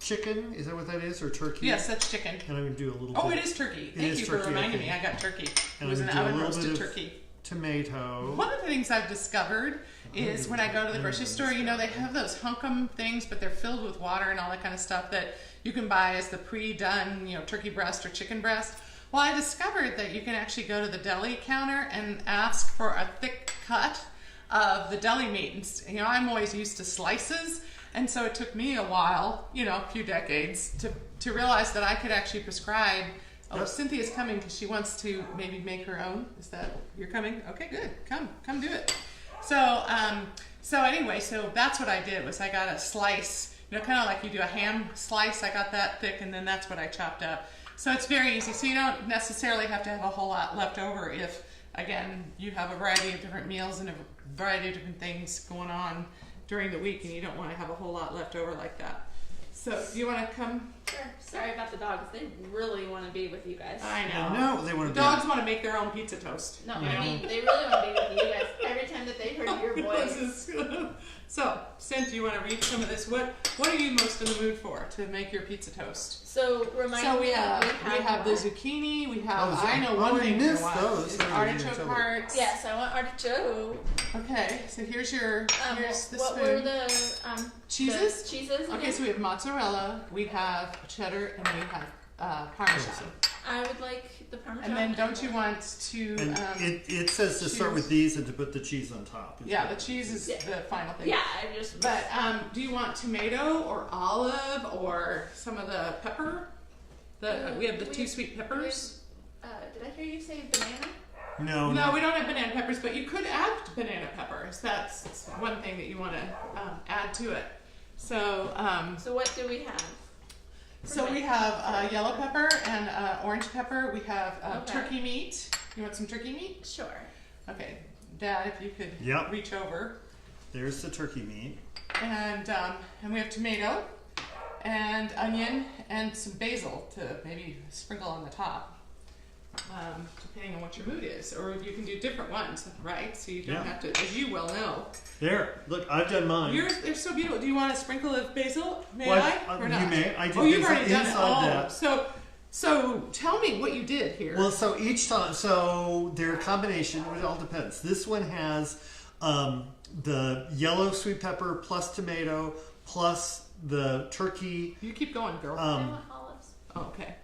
chicken. Is that what that is? Or turkey? Yes, that's chicken. And I'm going to do a little bit. Oh, it is turkey. Thank you for reminding me. I got turkey. And it was an oven roasted turkey. Tomato. One of the things I've discovered is when I go to the grocery store, you know, they have those hunkum things, but they're filled with water and all that kind of stuff that you can buy as the pre-done, you know, turkey breast or chicken breast. Well, I discovered that you can actually go to the deli counter and ask for a thick cut of the deli meat. And, you know, I'm always used to slices, And so it took me a while, a few decades, to realize that I could actually prescribe. Oh, Yep. Cynthia's coming because she wants to maybe make her own. Is that you're coming? Okay, good. Come do it. So anyway, so that's what I did was I got a slice, kind of like you do a ham slice. I got that thick, and then that's what I chopped up. So it's very easy. So you don't necessarily have to have a whole lot left over if, again, you have a variety of different meals and a variety of different things going on during the week, and you don't want to have a whole lot left over like that. So, do you want to come? Sure. Sorry about the dogs. They really want to be with you guys. I know. No, they want to Dogs want to make their own pizza toast. No, I mean, they really want to be with you guys. Every time that they heard your voice. So, Cynthia, do you want to read some of this? What are you most in the mood for to make your pizza toast? So, remind So me. we have the zucchini. We have. Oh, I know oh, one I thing missed you want. those. Is Sorry, artichoke you hearts. Yes, I want artichoke. Okay, so here's the What spoon. were the Cheeses? The cheeses. Okay, again? so we have mozzarella, we have cheddar, and we have Parmesan. I would like the Parmesan. And then don't you want to? And it says to start with these and to put the cheese on top. Yeah, the cheese is the final thing. Yeah, I just. But do you want tomato or olive or some of the pepper? We have the two sweet peppers. Did I hear you say banana? No, we don't have banana peppers, but you could add banana peppers. That's one thing that you want to add to it. So, So what do we have? so we have yellow pepper and orange pepper. We have Okay. turkey meat. You want some turkey meat? Sure. Okay, Dad, if you could Yep. reach over. There's the turkey meat. And we have tomato and onion and some basil to maybe sprinkle on the top, depending on what your mood is. Or you can do different ones, right? So you don't have to, as you well know. There, look, I've done mine. They're so beautiful. Do you want a sprinkle of basil? May Well, I? Or not? you may. I did Oh, you've basil already done it. inside Oh, that. so tell me what you did here. Well, so each time, so they're a combination. It all depends. This one has the yellow sweet pepper plus tomato plus the turkey. You keep going, girl. I want olives. Oh, okay.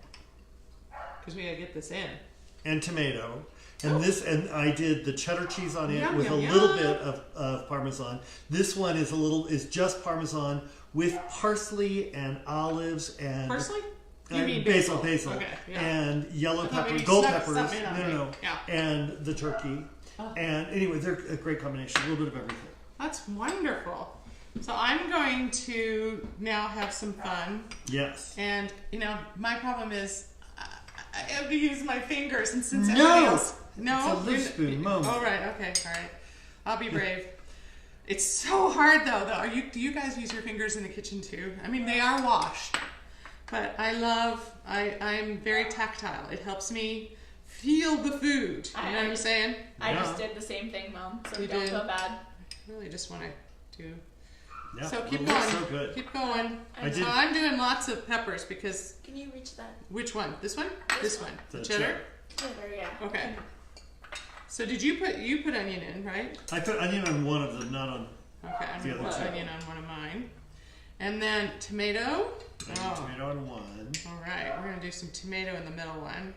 Because we gotta get this in. And tomato. And and I did the cheddar cheese on it Yum, with yum, a yum. little bit of Parmesan. This one is just Parmesan with parsley and olives and Parsley? You mean basil, Okay, yeah. and yellow I thought pepper, maybe gold stuck peppers. something in on me. No, Yeah. and the turkey. And anyway, they're a great combination. A little bit of everything. That's wonderful. So I'm going to now have some fun. Yes. And, my problem is I have to use my fingers. And since No! everybody else... No? It's a loose spoon moment. Oh, right. Okay. All right. I'll be brave. It's so hard, though. Do you guys use your fingers in the kitchen, too? I mean, they are washed. But I'm very tactile. It helps me feel the food. You know what I'm saying? I Yeah. just did the same thing, Mom. So You don't did? feel bad. I really just want to do... Yeah. So keep it going. looks so good. Keep going. I did. So I'm doing lots of peppers because... Can you reach that? Which one? This one? This one. The The cheddar? Cheddar, yeah. Okay. So did you put onion in, right? I put onion on one of them, not on. Okay, I'm The gonna other put two. onion on one of mine. And then tomato. Oh, Tomato on one. all right. We're gonna do some tomato in the middle one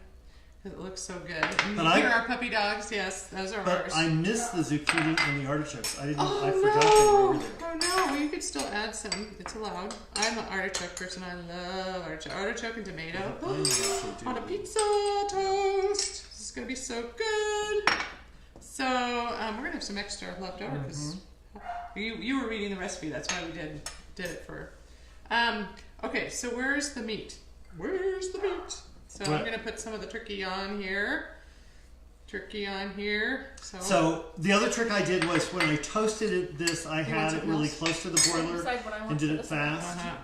because it looks so good. And But here are puppy dogs. Yes, those are But ours. I missed the zucchini and the artichokes. I Oh I forgot they were no! over there. Oh no! You could still add some. It's allowed. I'm an artichoke person. I love artichoke. Artichoke and tomato I also do. on a pizza toast. This is gonna be so good. So we're gonna have some extra left over because you were reading the recipe. That's why we did it for. Okay, so where's the meat? Where's the meat? So I'm What? gonna put some of the turkey on here. Turkey on here. So the other trick I did was when I toasted this, I want had it something really else? close to the boiler Decide what I want and did for it this one. fast. Uh-huh.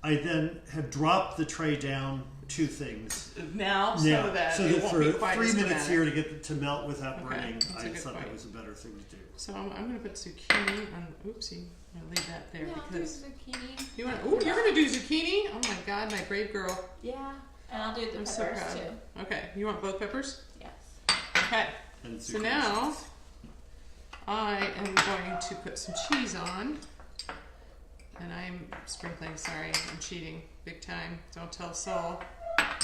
I then have dropped the tray down 2 things. Now, so Yeah, that so it that won't for be quite 3 as minutes dramatic. here to get it to melt without Okay, burning, that's a I good thought point. that was a better thing to do. So I'm going to put zucchini on. Oopsie, I'm going to leave that there Yeah, because there's zucchini. you want. Oh, you're going to do zucchini? Oh my God, my brave girl. Yeah. And I'll do the I'm so peppers proud. too. Okay, you want both peppers? Yes. Okay. And So zucchini. now I am going to put some cheese on, and I'm sprinkling. Sorry, I'm cheating big time. Don't tell Saul.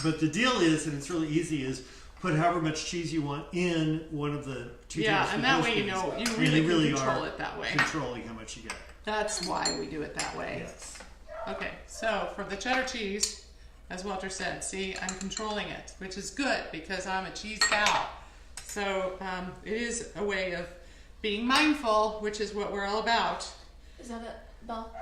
But the deal is, and it's really easy, is put however much cheese you want in one of the 2 Yeah, and that way you tablespoons. know, you And really can control are it that way. controlling how much you get. That's why we do it that way. Yes. Okay, so for the cheddar cheese, as Walter said, see, I'm controlling it, which is good because I'm a cheese gal. So it is a way of being mindful, which is what we're all about. Is that a bell?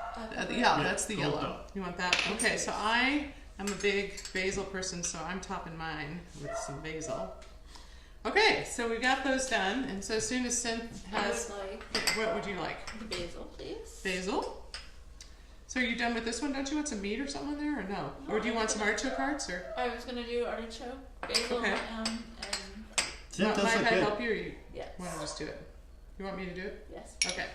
Yeah, that's the gold yellow. bell. You want that? Okay, so I am a big basil person, so I'm topping mine with some basil. Okay, so we got those done, and so as soon as Synth I has, would like what would you like? the basil, please. Basil? So are you done with this one? Don't you want some meat or something in there, or no? Or do you want some artichoke hearts, or? I was gonna do artichoke, basil, Okay. and Synth does Might look I good. help you, or you yes. want to just do it? You want me to do it? Yes. Okay.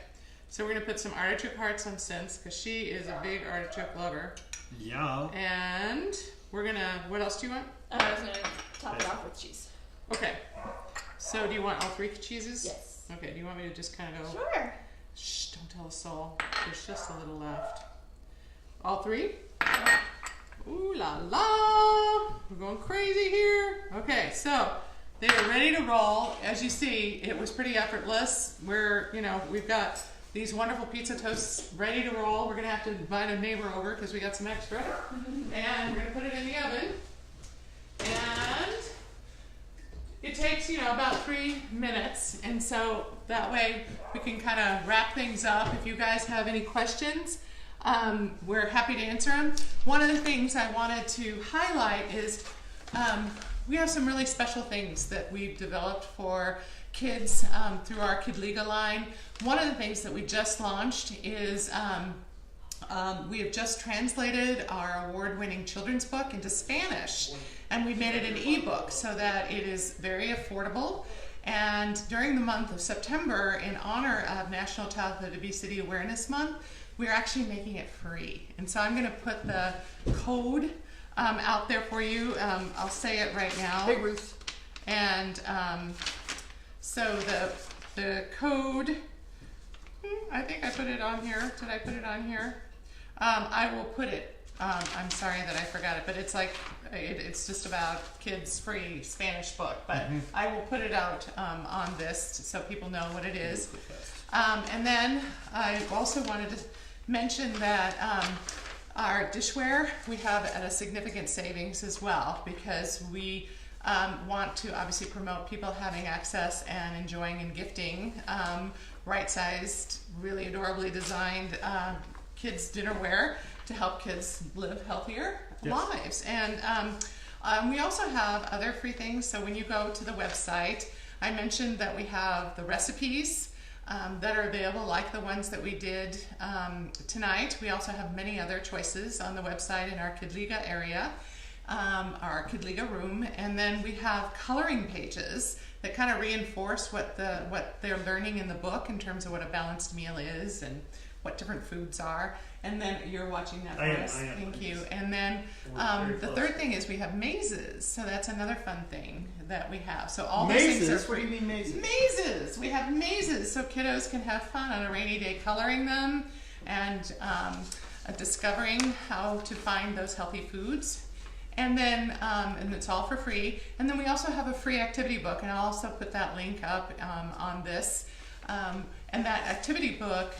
So we're gonna put some artichoke hearts on Synth, because she is a big artichoke lover. Yeah. And we're gonna, what else do you want? I was gonna top it off with cheese. Okay. So do you want all 3 cheeses? Yes. Okay, do you want me to just kind of go? Sure. Shh, don't tell a soul. There's just a little left. All 3? Ooh la la! We're going crazy here. Okay, so they are ready to roll. As you see, it was pretty effortless. We've got these wonderful pizza toasts ready to roll. We're gonna have to invite a neighbor over because we got some extra. And we're gonna put it in the oven. And it takes, about 3 minutes, and so that way we can kind of wrap things up. If you guys have any questions, we're happy to answer them. One of the things I wanted to highlight is we have some really special things that we've developed for kids through our Livliga line. One of the things that we just launched is we have just translated our award-winning children's book into Spanish, and we made it an ebook so that it is very affordable. And during the month of September, in honor of National Childhood Obesity Awareness Month, we're actually making it free. And so I'm going to put the code out there for you. I'll say it right now. Hey, Ruth. And so the code, I think I put it on here. Did I put it on here? I will put it, I'm sorry that I forgot it, but it's like, it's just about kids' free Spanish book, but I will put it out on this so people know what it is. And then I also wanted to mention that our dishware, we have at a significant savings as well, because we want to obviously promote people having access and enjoying and gifting right-sized, really adorably designed kids dinnerware to help kids live healthier lives. And we also have other free things. So when you go to the website, I mentioned that we have the recipes that are available, like the ones that we did tonight. We also have many other choices on the website in our Livliga area, our Livliga room. And then we have coloring pages that kind of reinforce what they're learning in the book in terms of what a balanced meal is and what different foods are. And then you're watching that for us. I am. Thank you. And then the third thing is we have mazes. So that's another fun thing that we have. So all these things are Mazes? What free. do you mean mazes? Mazes. We have mazes so kiddos can have fun on a rainy day coloring them and discovering how to find those healthy foods. And then, and it's all for free. And then we also have a free activity book, and I'll also put that link up on this. And that activity book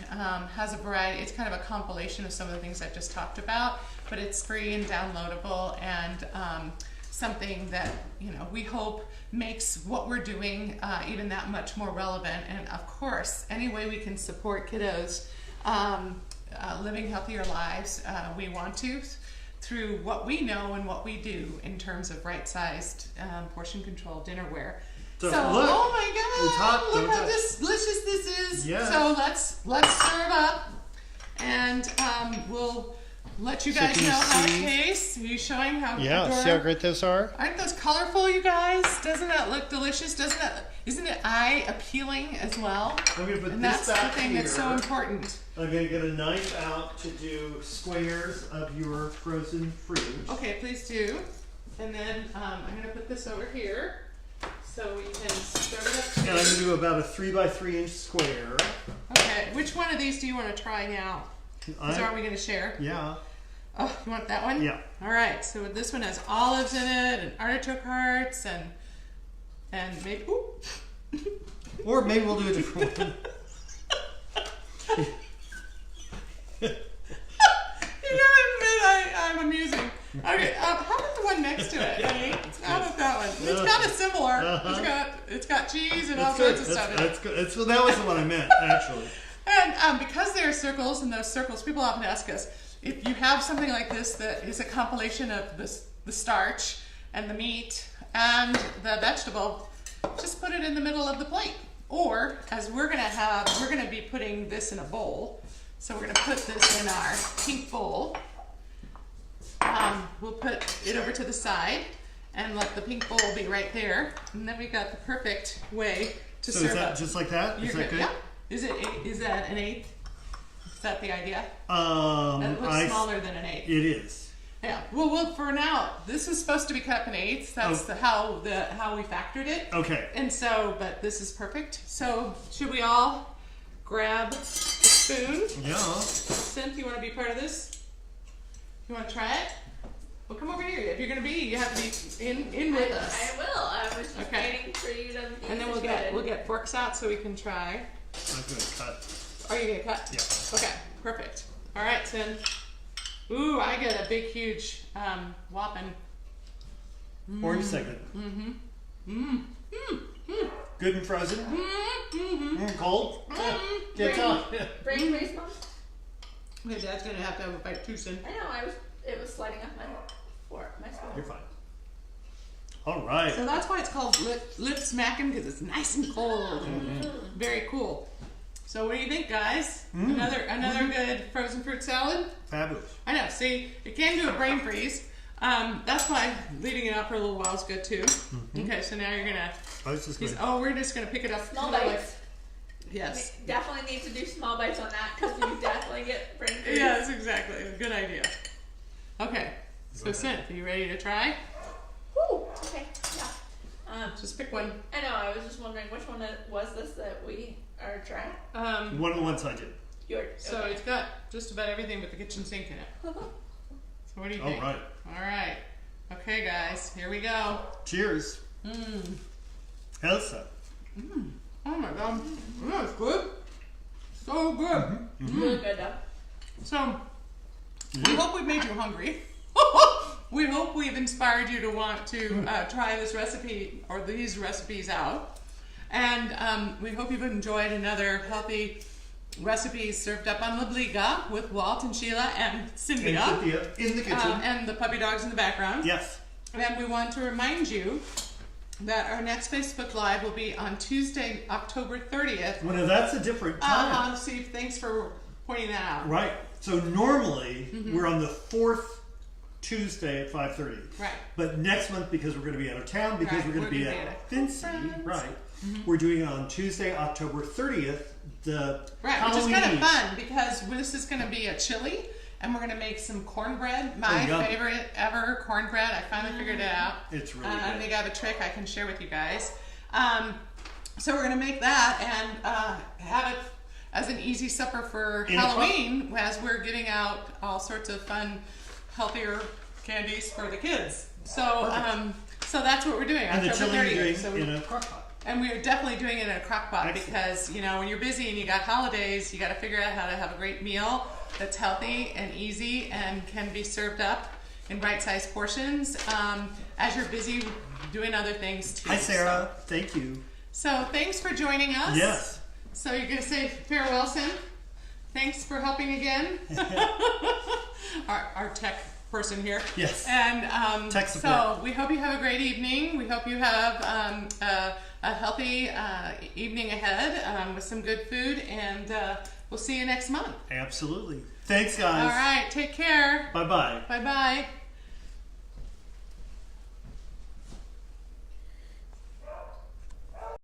has a variety, it's kind of a compilation of some of the things I've just talked about, but it's free and downloadable, and something that, we hope makes what we're doing even that much more relevant. And of course, any way we can support kiddos living healthier lives, we want to, through what we know and what we do in terms of right-sized portion control dinnerware. So look, oh my God, look how touch. delicious this is. Yes. So let's serve up, and we'll let you guys can you know how it see? tastes. Are you showing how? Yeah, see how great those are? Aren't those colorful, you guys? Doesn't that look delicious? Isn't it eye appealing as well? I'm going to put And this that's the back thing here. that's so important. I'm going to get a knife out to do squares of your frozen fruit. Okay, please do. And then I'm going to put this over here so we can serve it up. And I'm going to do about a 3x3 inch square. Okay, which one of these do you want to try now? Because are we going to share? Yeah. Oh, you want that one? Yeah. All right, so this one has olives in it and artichoke hearts and And maybe, ooh. Or maybe we'll do a different one. You gotta admit I'm amusing. Okay, how about the one next to it? How about that one? It's kind of similar. It's got cheese and all sorts of stuff in it. That's good. So that was the one I meant, actually. And because they're circles, and those circles, people often ask us, if you have something like this that is a compilation of the starch and the meat and the vegetable, just put it in the middle of the plate. Or, as we're gonna be putting this in a bowl. So we're gonna put this in our pink bowl. We'll put it over to the side and let the pink bowl be right there. And then we got the perfect way to serve is that up. just like that? Is that good? Yeah. Is that an eighth? Is that the idea? That looks smaller than an eighth. It is. Yeah. Well, for now, this is supposed to be cut up in eighths. That's how we factored it. Okay. And so, but this is perfect. So, should we all grab a spoon? Yeah. Cynth, you want to be part of this? You want to try it? Well, come over here. If you're going to be, you have to be in with us. I will. I was just waiting for you to be And then we'll get forks out so we can try. I'm going to cut. Are you going to cut? Yeah. Okay, perfect. All right, Cynth. Ooh, I get a big, huge whopping. Orange segment. Good and frozen. Cold. Can't tell. Brain freeze, Mom? My dad's going to have a bite too soon. I know. It was sliding off my spoon. You're fine. All right. So that's why it's called lip smacking, because it's nice and cold. Very cool. So what do you think, guys? Another good frozen fruit salad? Fabulous. I know. See, it can do a brain freeze. That's why leaving it out for a little while is good too. Okay, so now you're gonna. We're just gonna pick it up. Small bites. Yes. We definitely need to do small bites on that because you definitely get brain freeze. Yes, exactly. Good idea. Okay. So, Cynth, are you ready to try? Woo. Okay. Yeah. Just pick one. I know. I was just wondering which one was this that we are trying. One of the ones I did. So it's got just about everything but the kitchen sink in it. So what do you think? All right. All right. Okay, guys. Here we go. Cheers. Elsa. Oh my God. That's good. So good. Really good though. So we hope we've made you hungry. We hope we've inspired you to want to try this recipe or these recipes out. And we hope you've enjoyed another healthy recipes served up on Livliga with Walt and Sheila and Cynthia. And Cynthia in the kitchen. And the puppy dogs in the background. Yes. And we want to remind you that our next Facebook Live will be on Tuesday, October 30th. Well, now that's a different time. Steve, thanks for pointing that out. Right. So normally we're on the fourth Tuesday at 5:30. Right. But next month, because we're going to be out of town, because we're going to be at Vincy, right? We're doing it on Tuesday, October 30th. Which Halloween is kind of Eve. fun because this is going to be a chili, and we're going to make some cornbread. My favorite ever cornbread. I finally figured it out. It's really good. I think I have a trick I can share with you guys. So we're going to make that and have it as an easy supper for Halloween as we're giving out all sorts of fun, healthier candies for the kids. So so that's what we're doing. And the October chili 30th. you're doing in a crock pot. And we're definitely doing it in a crock pot. Excellent. Because, when you're busy and you got holidays, you got to figure out how to have a great meal that's healthy and easy and can be served up in right-sized portions as you're busy doing other things too. Hi, Sarah. Thank you. So thanks for joining us. Yes. So you're going to say farewell, Sim? Thanks for helping again. our tech person here. Yes. And tech support. so we hope you have a great evening. We hope you have a healthy evening ahead with some good food, and we'll see you next month. Absolutely. Thanks, guys. All right. Take care. Bye-bye. Bye-bye.